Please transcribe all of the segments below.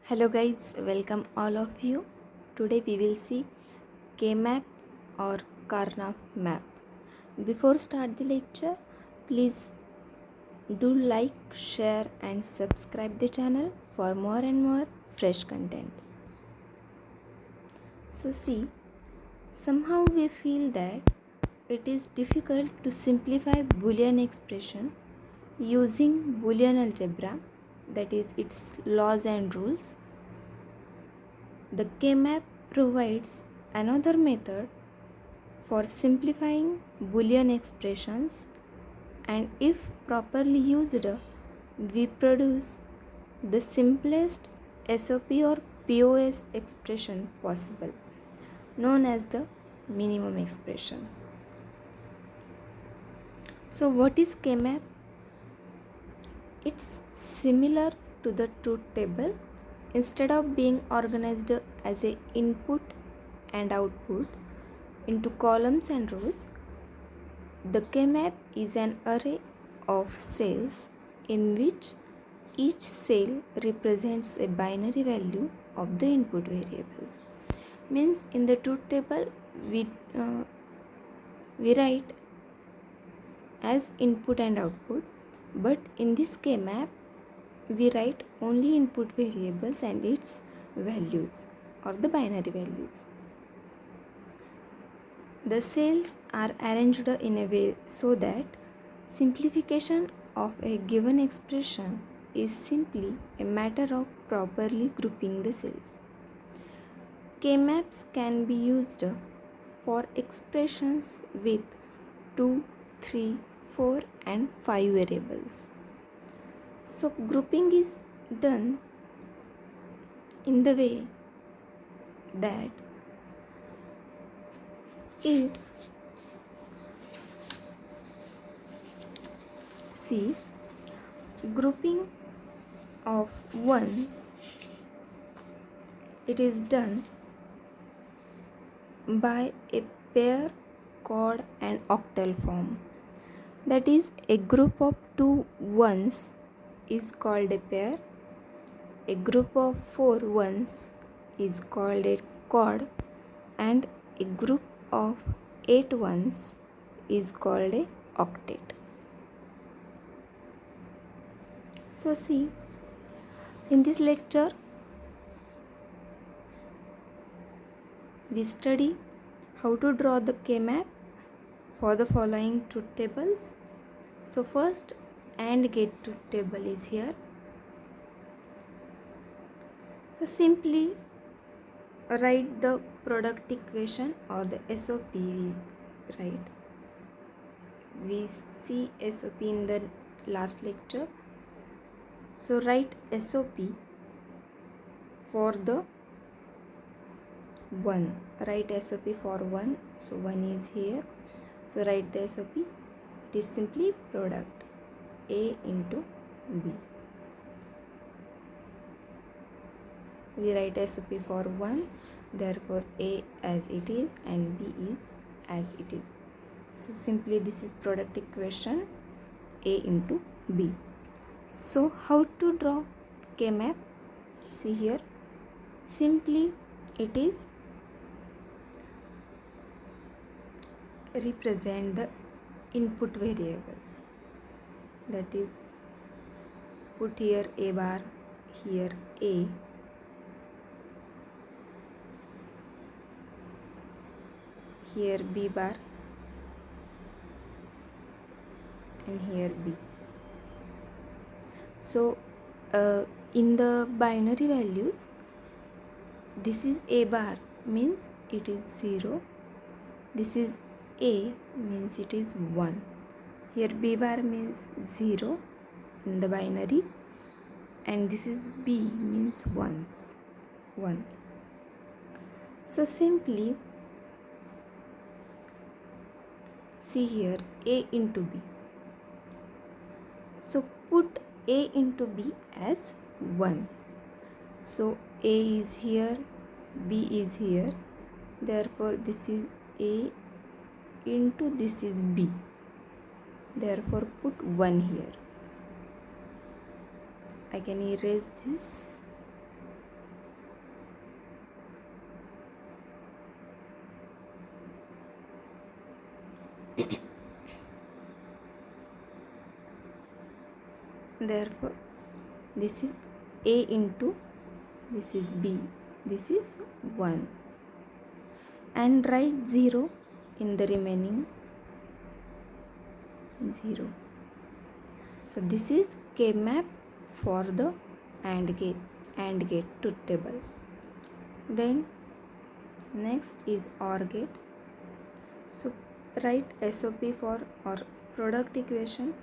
Hello guys, welcome all of you. Today we will see kmap or Karnaugh map. Before start the lecture, please do like, share and subscribe the channel for more and more fresh content. So see, somehow we feel that it is difficult to simplify boolean expression using boolean algebra, that is its laws and rules. The kmap provides another method for simplifying boolean expressions, and if properly used, we produce the simplest SOP or POS expression possible, known as the minimum expression. So what is kmap? It's similar to the truth table. Instead of being organized as a input and output into columns and rows, the kmap is an array of cells in which each cell represents a binary value of the input variables. Means in the truth table we write as input and output, but in this kmap we write only input variables and its values or the binary values. The cells are arranged in a way so that simplification of a given expression is simply a matter of properly grouping the cells. Kmaps can be used for expressions with 2, 3, 4 and 5 variables. So grouping is done in the way that if grouping of ones, it is done by a pair, chord and octal form. That is, a group of two ones is called a pair, a group of 4 ones is called a chord, and a group of 8 ones is called a octet. So see, in this lecture we study how to draw the kmap for the following truth tables. So first, AND gate truth table is here. So simply write the product equation or the SOP we write. We see SOP in the last lecture. So write SOP for the 1. Write SOP for 1. So 1 is here. So write the SOP. It is simply product A into B. We write SOP for 1, therefore A as it is and B is as it is. So simply this is product equation A into B. So how to draw kmap? See here, simply it is represent the input variables. That is, put here A bar, here A, here B bar and here B. So in the binary values, this is A bar means it is 0, this is A means it is 1, here B bar means 0 in the binary, and this is B means 1. So simply see here A into B. So put A into B as 1. So A is here, B is here, therefore this is A into this is B, therefore put 1 here. I can erase this. Therefore, this is A into this is B, this is 1, and write 0 in the remaining 0. So this is kmap for the AND gate truth table. Then next is OR gate. So write SOP for or product equation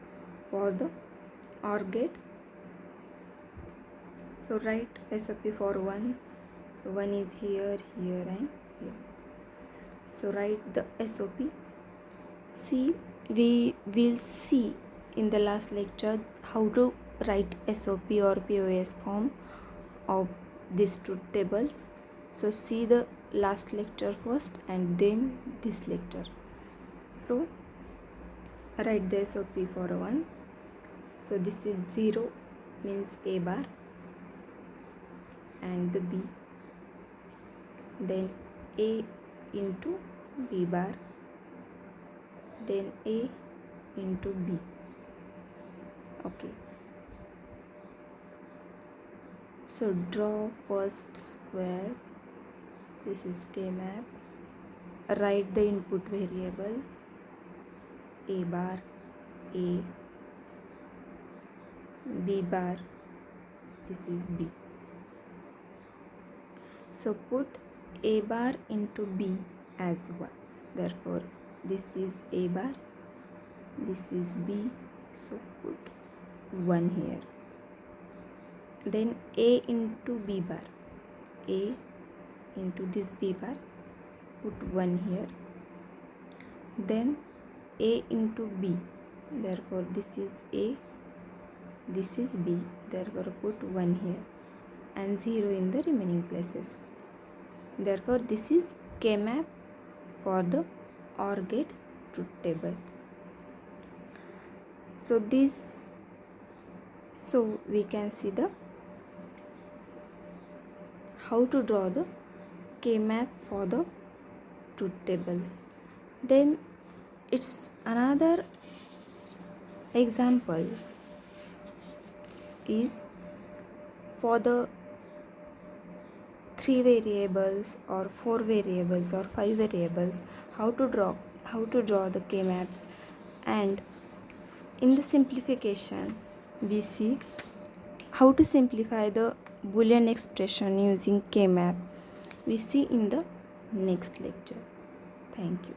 for the OR gate. So write SOP for 1. So 1 is here, here and here. So write the SOP. See, we will see in the last lecture how to write SOP or POS form of these truth tables. So see the last lecture first and then this lecture. So write the SOP for 1. So this is 0 means A bar and the B. Then A into B bar. Then A into B. Okay. So draw first square. This is kmap. Write the input variables. A bar, A, B bar, this is B. So put A bar into B as 1. Therefore, this is A bar, this is B, so put 1 here. Then A into B bar, A into this B bar, put 1 here. Then A into B, therefore this is A, this is B, therefore put 1 here and 0 in the remaining places. Therefore this is kmap for the OR gate truth table. So we can see the how to draw the kmap for the truth tables. Then it's another examples is for the 3 variables or 4 variables or 5 variables, how to draw the kmaps. And in the simplification we see how to simplify the boolean expression using kmap. We see in the next lecture. Thank you.